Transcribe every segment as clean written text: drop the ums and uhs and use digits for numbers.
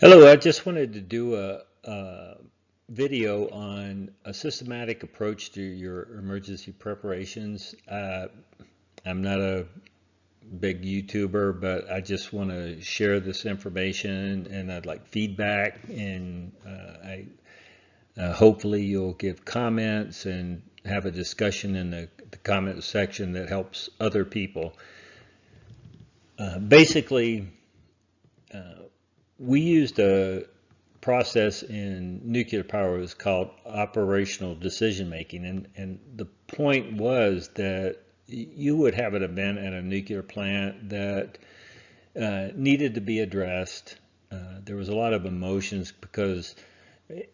Hello, I just wanted to do a video on a systematic approach to your emergency preparations. I'm not a big YouTuber, but I just want to share this information and I'd like feedback and hopefully you'll give comments and have a discussion in the comment section that helps other people. Basically, we used a process in nuclear power is called operational decision making, and the point was that you would have an event at a nuclear plant that needed to be addressed. There was a lot of emotions because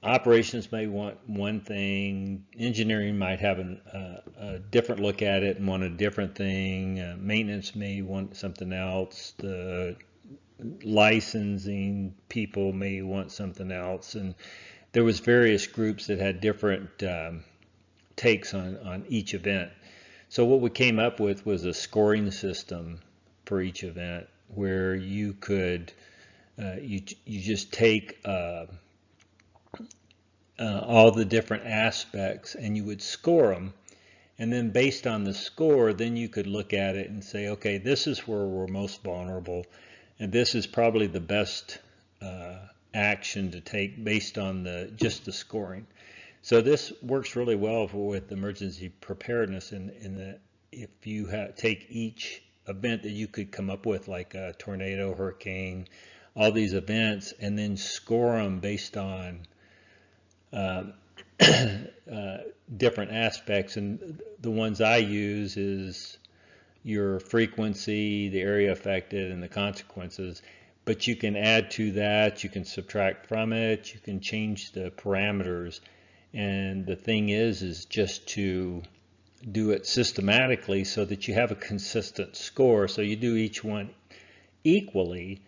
operations may want one thing, engineering might have a different look at it and want a different thing, maintenance may want something else, the licensing people may want something else, and there was various groups that had different takes on each event. So what we came up with was a scoring system for each event where you could you just take all the different aspects and you would score them, and then based on the score then you could look at it and say, okay, this is where we're most vulnerable and this is probably the best action to take based on just the scoring. So this works really well with emergency preparedness in that if you take each event that you could come up with, like a tornado, hurricane, all these events, and then score them based on different aspects. And the ones I use is your frequency, the area affected, and the consequences. But you can add to that, you can subtract from it, you can change the parameters. And the thing is just to do it systematically so that you have a consistent score. So you do each one equally.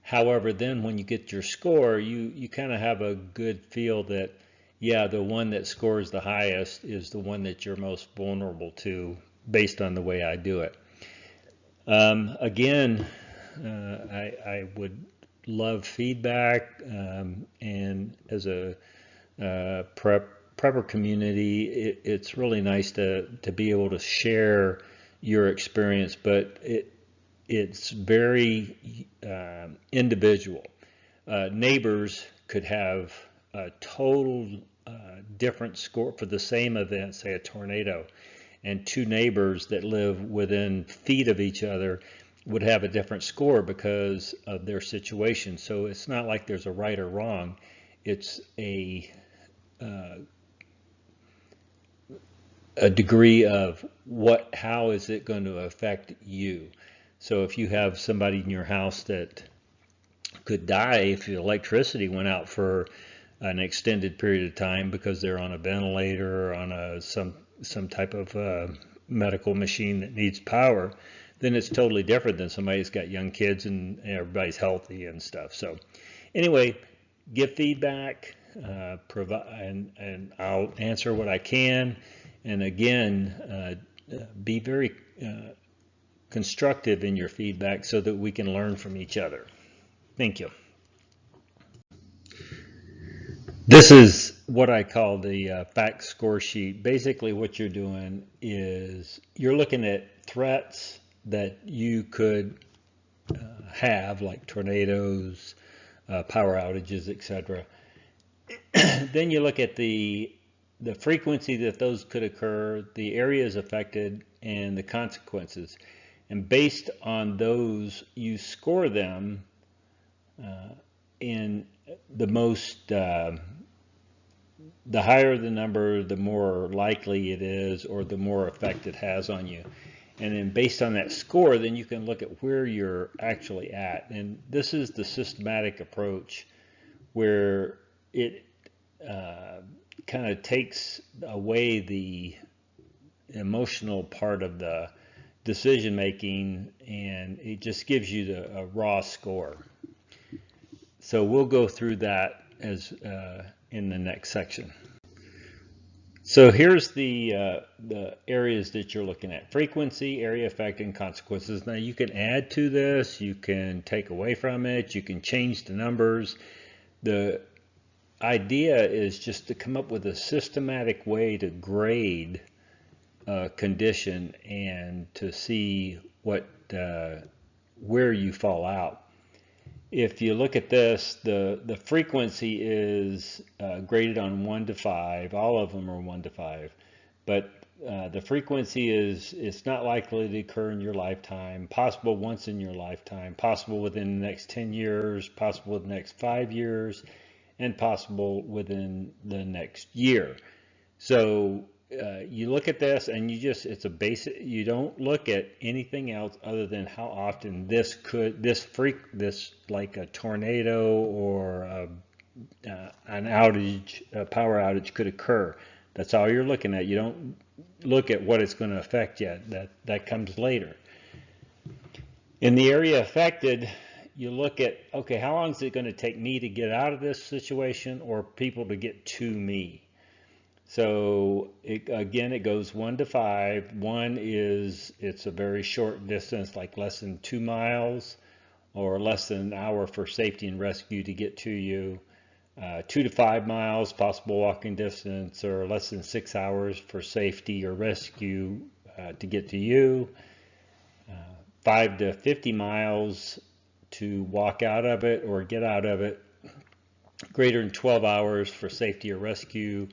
However, then when you get your score, you kind of have a good feel that, yeah, the one that scores the highest is the one that you're most vulnerable to based on the way I do it. Again, I would love feedback, and as a prepper community, it's really nice to be able to share your experience, but it's very individual. Neighbors could have a total different score for the same event, say a tornado, and two neighbors that live within feet of each other would have a different score because of their situation. So it's not like there's a right or wrong. It's a degree of how is it going to affect you. So if you have somebody in your house that could die if the electricity went out for an extended period of time because they're on a ventilator or on some type of medical machine that needs power, then it's totally different than somebody who's got young kids and everybody's healthy and stuff. So anyway, give feedback, provide, and I'll answer what I can. And again, be very constructive in your feedback so that we can learn from each other. Thank you. This is what I call the fact score sheet. Basically, what you're doing is you're looking at threats that you could have, like tornadoes, power outages, etc. Then you look at the frequency that those could occur, the areas affected, and the consequences. And based on those, you score them in the most, the higher the number, the more likely it is, or the more effect it has on you. And then based on that score, then you can look at where you're actually at. And this is the systematic approach where it kind of takes away the emotional part of the decision making, and it just gives you a raw score. So we'll go through that as in the next section. So here's the areas that you're looking at: frequency, area effect, and consequences. Now you can add to this, you can take away from it, you can change the numbers. The idea is just to come up with a systematic way to grade a condition and to see what where you fall out. If you look at this, the frequency is graded on 1 to 5. All of them are 1 to 5. But the frequency is, it's not likely to occur in your lifetime, possible once in your lifetime, possible within the next 10 years, possible within the next 5 years, and possible within the next year. So you look at this and you just, it's a basic, you don't look at anything else other than how often this like a tornado or an outage, a power outage could occur. That's all you're looking at. You don't look at what it's going to affect yet. That comes later. In the area affected, you look at, okay, how long is it going to take me to get out of this situation or people to get to me? So again, it goes 1 to 5. 1 is, it's a very short distance, like less than 2 miles or less than an hour for safety and rescue to get to you. 2 to 5 miles, possible walking distance, or less than 6 hours for safety or rescue to get to you. 5 to 50 miles to walk out of it or get out of it. Greater than 12 hours for safety or rescue.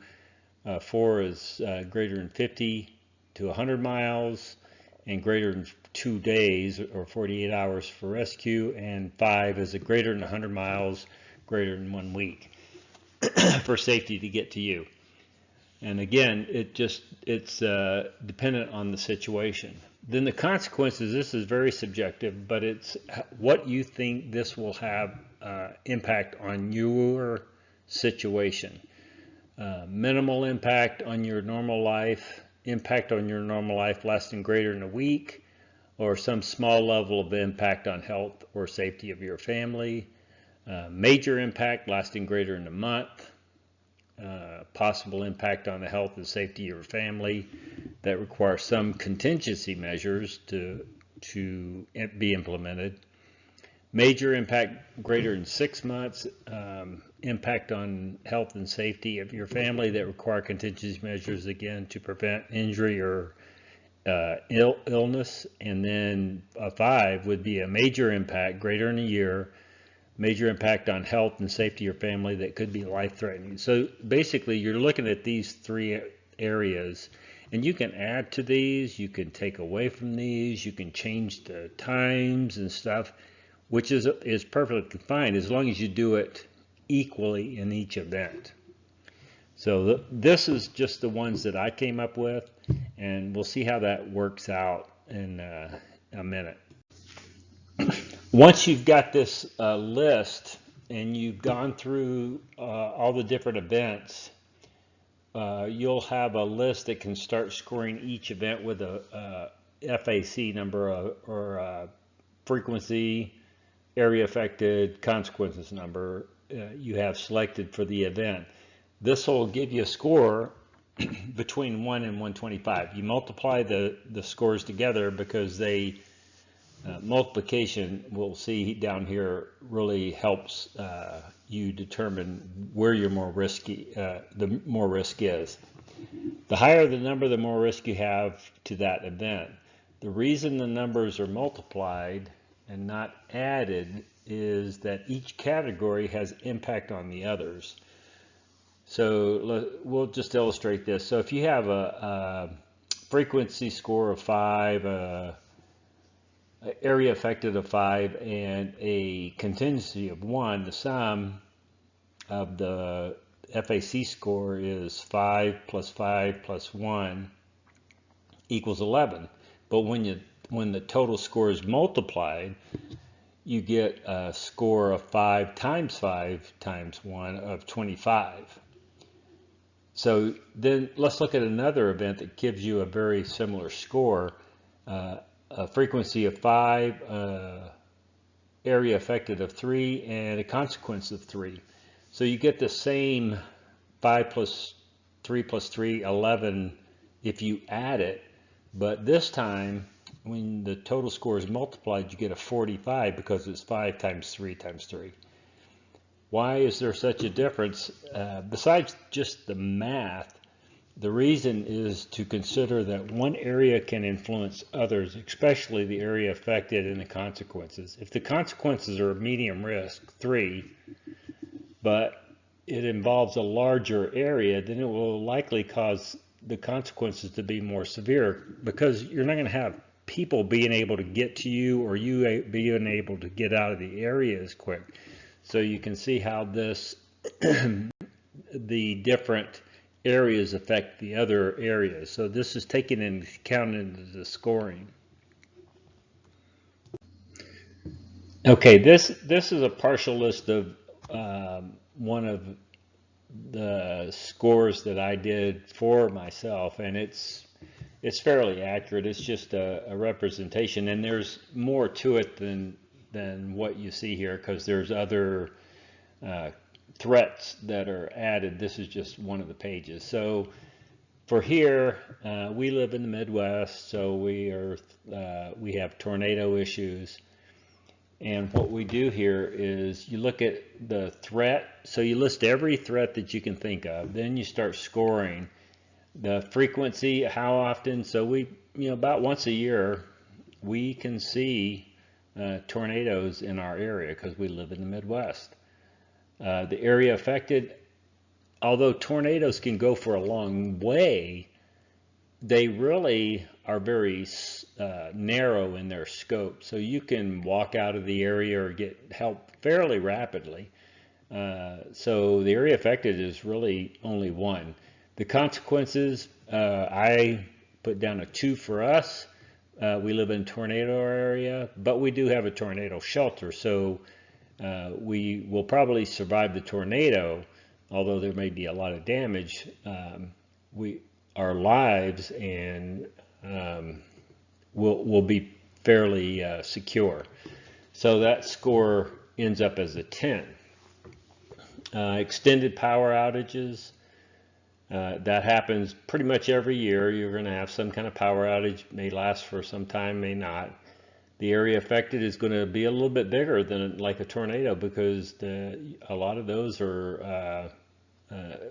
4 is greater than 50 to 100 miles, and greater than 2 days or 48 hours for rescue. And 5 is a greater than 100 miles, greater than 1 week for safety to get to you. And again, it's dependent on the situation. Then the consequences, this is very subjective, but it's what you think this will have impact on your situation. Minimal impact on your normal life, impact on your normal life lasting greater than a week, or some small level of impact on health or safety of your family. Major impact lasting greater than a month. Possible impact on the health and safety of your family that requires some contingency measures to be implemented. Major impact greater than 6 months, impact on health and safety of your family that require contingency measures, again, to prevent injury or illness. And then a 5 would be a major impact greater than a year, major impact on health and safety of your family that could be life-threatening. So basically, you're looking at these 3 areas, and you can add to these, you can take away from these, you can change the times and stuff, which is perfectly fine as long as you do it equally in each event. So this is just the ones that I came up with, and we'll see how that works out in a minute. Once you've got this list and you've gone through all the different events, you'll have a list that can start scoring each event with a FAC number or frequency, area affected, consequences number you have selected for the event. This will give you a score between 1 and 125. You multiply the scores together because they multiplication, we'll see down here, really helps you determine where you're more risky, the more risk is. The higher the number, the more risk you have to that event. The reason the numbers are multiplied and not added is that each category has impact on the others. So we'll just illustrate this. So if you have a frequency score of 5, area affected of 5, and a contingency of 1, the sum of the FAC score is 5 plus 5 plus 1 equals 11. But when the total score is multiplied, you get a score of 5 times 1 of 25. So then let's look at another event that gives you a very similar score. A frequency of 5, area affected of 3, and a consequence of 3. So you get the same 5 plus 3 plus 3, 11 if you add it. But this time, when the total score is multiplied, you get a 45 because it's 5 times 3 times 3. Why is there such a difference? Besides just the math, the reason is to consider that one area can influence others, especially the area affected and the consequences. If the consequences are medium risk, 3, but it involves a larger area, then it will likely cause the consequences to be more severe, because you're not going to have people being able to get to you, or you being able to get out of the area as quick. So you can see how this the different areas affect the other areas. So this is taken into account into the scoring. Okay, this is a partial list of one of the scores that I did for myself, and it's fairly accurate. It's just a representation, and there's more to it than what you see here, because there's other threats that are added. This is just one of the pages. So for here, we live in the Midwest, so we have tornado issues. And what we do here is you look at the threat. So you list every threat that you can think of. Then you start scoring the frequency, how often. So we, about once a year, we can see tornadoes in our area because we live in the Midwest. The area affected, although tornadoes can go for a long way, they really are very narrow in their scope. So you can walk out of the area or get help fairly rapidly. So the area affected is really only one. The consequences, I put down a 2 for us. We live in a tornado area, but we do have a tornado shelter. So we will probably survive the tornado, although there may be a lot of damage. Our lives and will be fairly secure. So that score ends up as a 10. Extended power outages, that happens pretty much every year. You're going to have some kind of power outage, may last for some time, may not. The area affected is going to be a little bit bigger than like a tornado, because a lot of those are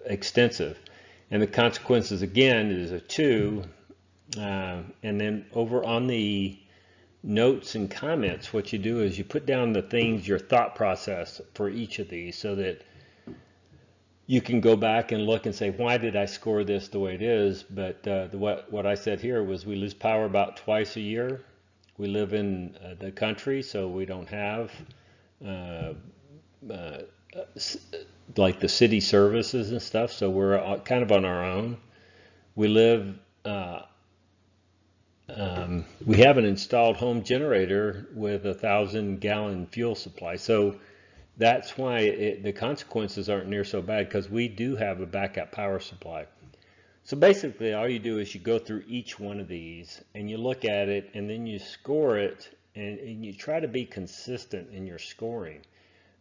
extensive. And the consequences, again, is a 2. And then over on the notes and comments, what you do is you put down the things, your thought process for each of these, so that you can go back and look and say, why did I score this the way it is? But what I said here was we lose power about twice a year. We live in the country, so we don't have like the city services and stuff, so we're kind of on our own. We live, we have an installed home generator with 1,000-gallon fuel supply, so that's why the consequences aren't near so bad, because we do have a backup power supply. So basically all you do is you go through each one of these and you look at it, and then you score it, and you try to be consistent in your scoring.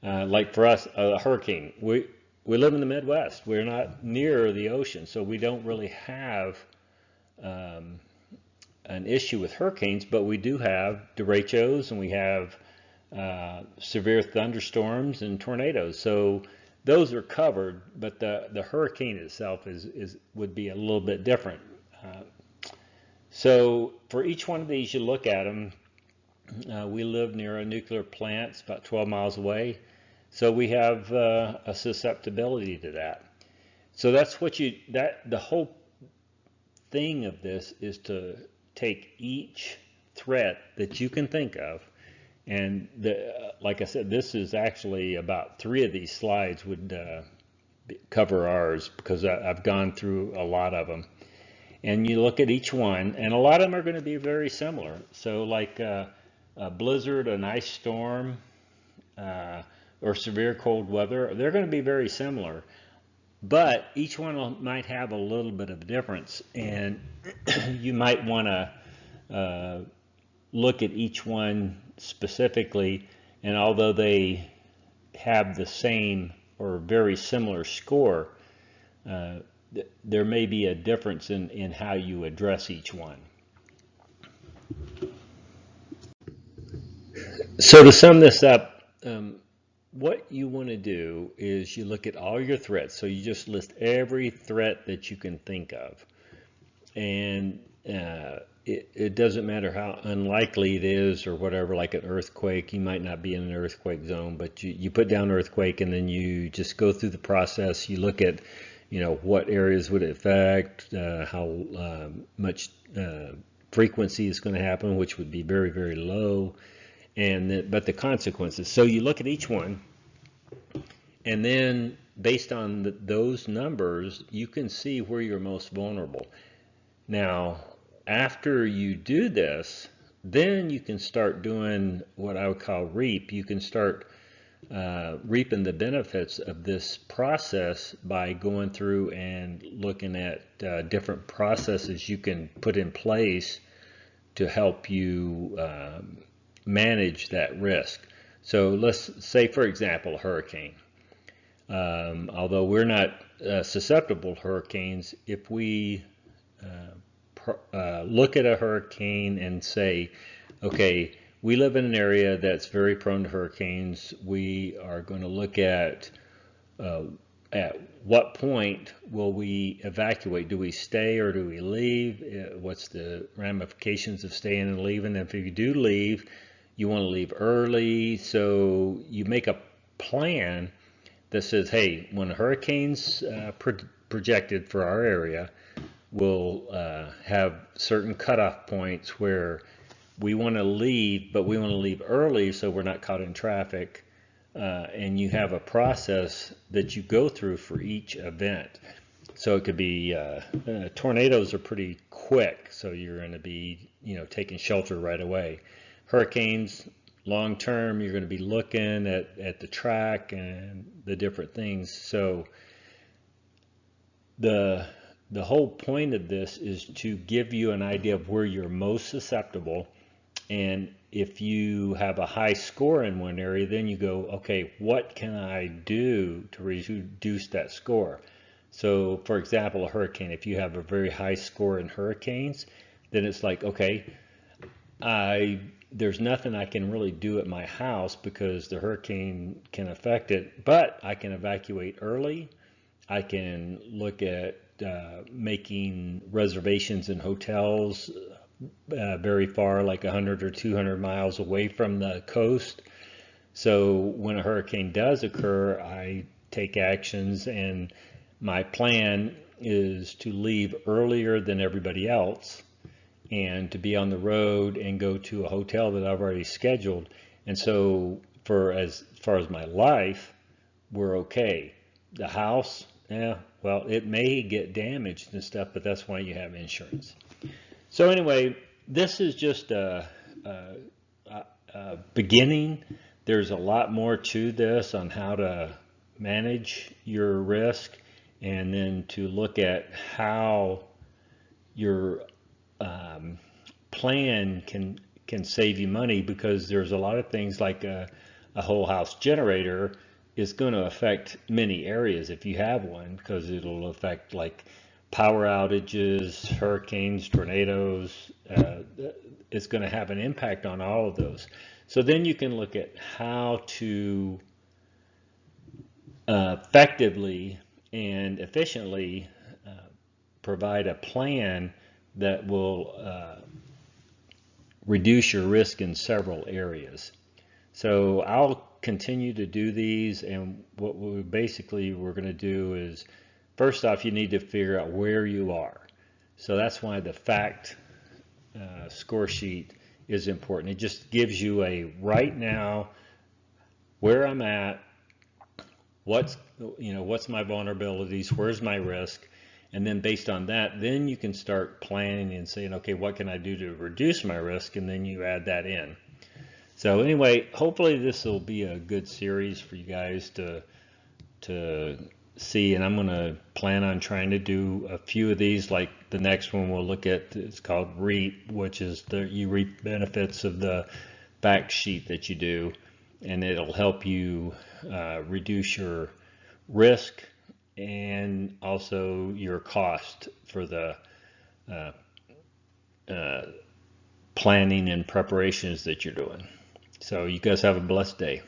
Like for us, a hurricane, we live in the Midwest. We're not near the ocean, so we don't really have an issue with hurricanes, but we do have derechos, and we have severe thunderstorms and tornadoes. So those are covered, but the hurricane itself would be a little bit different. So for each one of these, you look at them. We live near a nuclear plant. It's about 12 miles away. So we have a susceptibility to that. So that's what the whole thing of this is to take each threat that you can think of, and like I said, this is actually about 3 of these slides would cover ours, because I've gone through a lot of them. And you look at each one, and a lot of them are going to be very similar. So like a blizzard, an ice storm, or severe cold weather, they're going to be very similar, but each one might have a little bit of difference, and you might want to look at each one specifically, and although they have the same or very similar score, there may be a difference in how you address each one. So to sum this up, what you want to do is you look at all your threats. So you just list every threat that you can think of. And it doesn't matter how unlikely it is or whatever, like an earthquake. You might not be in an earthquake zone, but you put down earthquake and then you just go through the process. You look at, what areas would it affect, how much frequency is going to happen, which would be very, very low, but the consequences. So you look at each one, and then based on those numbers, you can see where you're most vulnerable. Now, after you do this, then you can start doing what I would call reap. You can start reaping the benefits of this process by going through and looking at different processes you can put in place to help you manage that risk. So let's say, for example, a hurricane. Although we're not susceptible to hurricanes, if we look at a hurricane and say, okay, we live in an area that's very prone to hurricanes. We are going to look at what point will we evacuate? Do we stay or do we leave? What's the ramifications of staying and leaving? If you do leave, you want to leave early. So you make a plan that says, hey, when a hurricane's projected for our area, we'll have certain cutoff points where we want to leave, but we want to leave early so we're not caught in traffic. And you have a process that you go through for each event. So it could be tornadoes are pretty quick, so you're going to be taking shelter right away. Hurricanes, long term, you're going to be looking at the track and the different things. So the whole point of this is to give you an idea of where you're most susceptible. And if you have a high score in one area, then you go, okay, what can I do to reduce that score? So for example, a hurricane, if you have a very high score in hurricanes, then it's like, okay, there's nothing I can really do at my house because the hurricane can affect it, but I can evacuate early. I can look at making reservations in hotels very far, like 100 or 200 miles away from the coast. So when a hurricane does occur, I take actions, and my plan is to leave earlier than everybody else and to be on the road and go to a hotel that I've already scheduled. And so as far as my life, we're okay. The house, well, it may get damaged and stuff, but that's why you have insurance. So anyway, this is just a beginning. There's a lot more to this on how to manage your risk, and then to look at how your plan can save you money, because there's a lot of things like a whole house generator is going to affect many areas if you have one, because it'll affect like power outages, hurricanes, tornadoes. It's going to have an impact on all of those. So then you can look at how to effectively and efficiently provide a plan that will reduce your risk in several areas. So I'll continue to do these, and what we're going to do is, first off, you need to figure out where you are. So that's why the fact score sheet is important. It just gives you a right now, where I'm at, what's my vulnerabilities, where's my risk, and then based on that, then you can start planning and saying, okay, what can I do to reduce my risk, and then you add that in. So anyway, hopefully this will be a good series for you guys to see, and I'm going to plan on trying to do a few of these. Like the next one we'll look at, it's called REAP, which is you reap benefits of the fact sheet that you do, and it'll help you reduce your risk and also your cost for the uh, uh, planning and preparations that you're doing. So you guys have a blessed day.